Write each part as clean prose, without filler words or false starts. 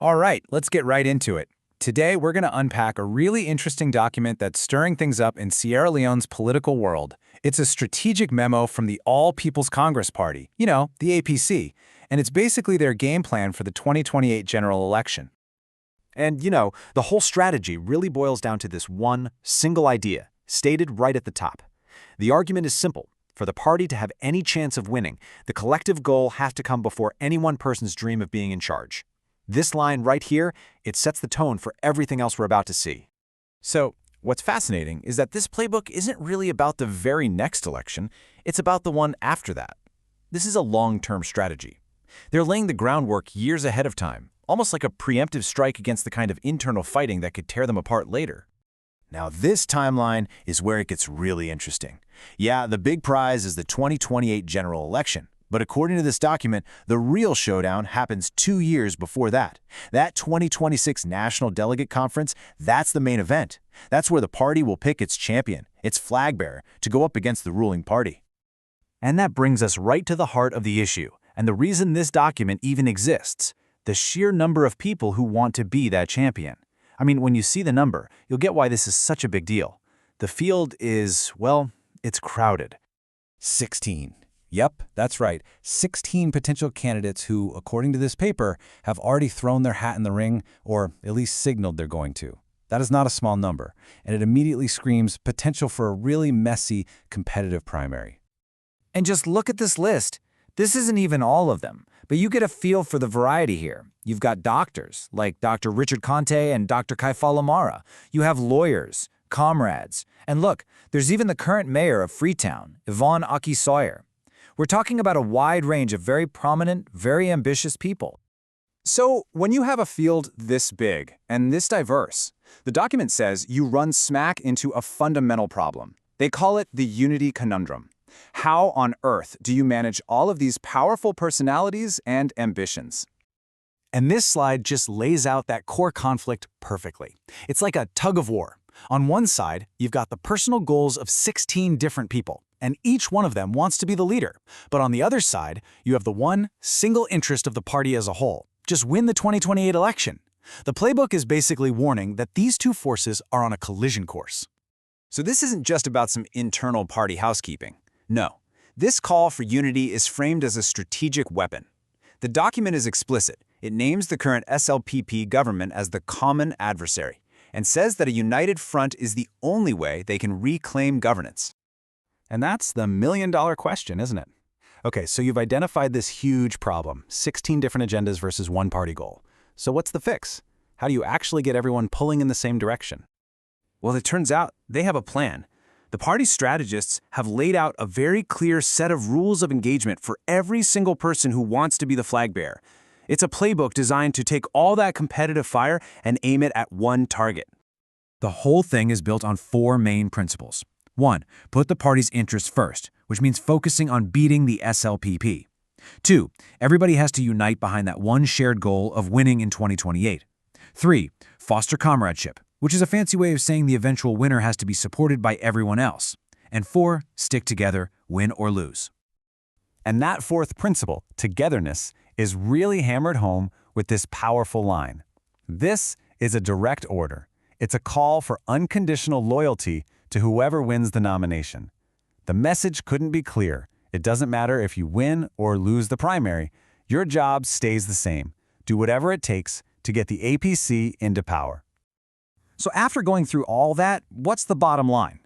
All right, let's get right into it. Today, we're going to unpack a really interesting document that's stirring things up in Sierra Leone's political world. It's a strategic memo from the All People's Congress Party, the APC, and it's basically their game plan for the 2028 general election. And, the whole strategy really boils down to this one single idea, stated right at the top. The argument is simple. For the party to have any chance of winning, the collective goal has to come before any one person's dream of being in charge. This line right here, it sets the tone for everything else we're about to see. So, what's fascinating is that this playbook isn't really about the very next election, it's about the one after that. This is a long-term strategy. They're laying the groundwork years ahead of time, almost like a preemptive strike against the kind of internal fighting that could tear them apart later. Now, this timeline is where it gets really interesting. Yeah, the big prize is the 2028 general election. But according to this document, the real showdown happens 2 years before that. That 2026 National Delegate Conference, that's the main event. That's where the party will pick its champion, its flag bearer, to go up against the ruling party. And that brings us right to the heart of the issue, and the reason this document even exists: the sheer number of people who want to be that champion. I mean, when you see the number, you'll get why this is such a big deal. The field is, well, it's crowded. 16. Yep, that's right. 16 potential candidates who, according to this paper, have already thrown their hat in the ring, or at least signaled they're going to. That is not a small number, and it immediately screams potential for a really messy, competitive primary. And just look at this list. This isn't even all of them, but you get a feel for the variety here. You've got doctors, like Dr. Richard Conteh and Dr. Kaifala Marah. You have lawyers, comrades, and look, there's even the current mayor of Freetown, Yvonne Aki-Sawyer. We're talking about a wide range of very prominent, very ambitious people. So, when you have a field this big and this diverse, the document says you run smack into a fundamental problem. They call it the unity conundrum. How on earth do you manage all of these powerful personalities and ambitions? And this slide just lays out that core conflict perfectly. It's like a tug of war. On one side, you've got the personal goals of 16 different people, and each one of them wants to be the leader. But on the other side, you have the one single interest of the party as a whole: just win the 2028 election. The playbook is basically warning that these two forces are on a collision course. So this isn't just about some internal party housekeeping. No, this call for unity is framed as a strategic weapon. The document is explicit. It names the current SLPP government as the common adversary, and says that a united front is the only way they can reclaim governance. And that's the million-dollar question, isn't it? Okay, so you've identified this huge problem, 16 different agendas versus one party goal. So what's the fix? How do you actually get everyone pulling in the same direction? Well, it turns out they have a plan. The party's strategists have laid out a very clear set of rules of engagement for every single person who wants to be the flag bearer. It's a playbook designed to take all that competitive fire and aim it at one target. The whole thing is built on 4 main principles. 1. Put the party's interests first, which means focusing on beating the SLPP. 2. Everybody has to unite behind that one shared goal of winning in 2028. 3. Foster comradeship, which is a fancy way of saying the eventual winner has to be supported by everyone else. And 4. Stick together, win or lose. And that 4th principle, togetherness, is really hammered home with this powerful line. This is a direct order. It's a call for unconditional loyalty to whoever wins the nomination. The message couldn't be clear. It doesn't matter if you win or lose the primary. Your job stays the same. Do whatever it takes to get the APC into power. So after going through all that, what's the bottom line?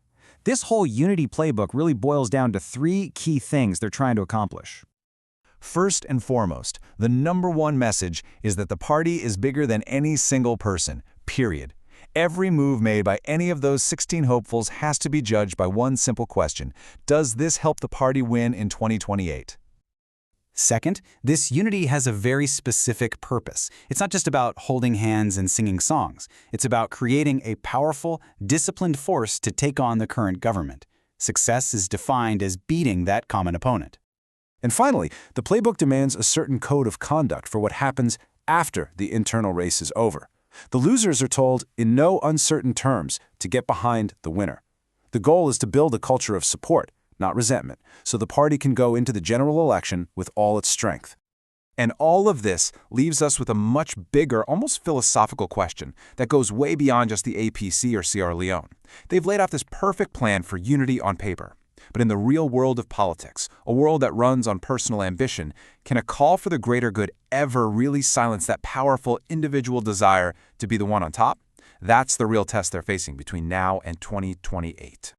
This whole unity playbook really boils down to 3 key things they're trying to accomplish. First and foremost, the #1 message is that the party is bigger than any single person, period. Every move made by any of those 16 hopefuls has to be judged by one simple question: does this help the party win in 2028? Second, this unity has a very specific purpose. It's not just about holding hands and singing songs. It's about creating a powerful, disciplined force to take on the current government. Success is defined as beating that common opponent. And finally, the playbook demands a certain code of conduct for what happens after the internal race is over. The losers are told, in no uncertain terms, to get behind the winner. The goal is to build a culture of support, not resentment, so the party can go into the general election with all its strength. And all of this leaves us with a much bigger, almost philosophical question that goes way beyond just the APC or Sierra Leone. They've laid out this perfect plan for unity on paper. But in the real world of politics, a world that runs on personal ambition, can a call for the greater good ever really silence that powerful individual desire to be the one on top? That's the real test they're facing between now and 2028.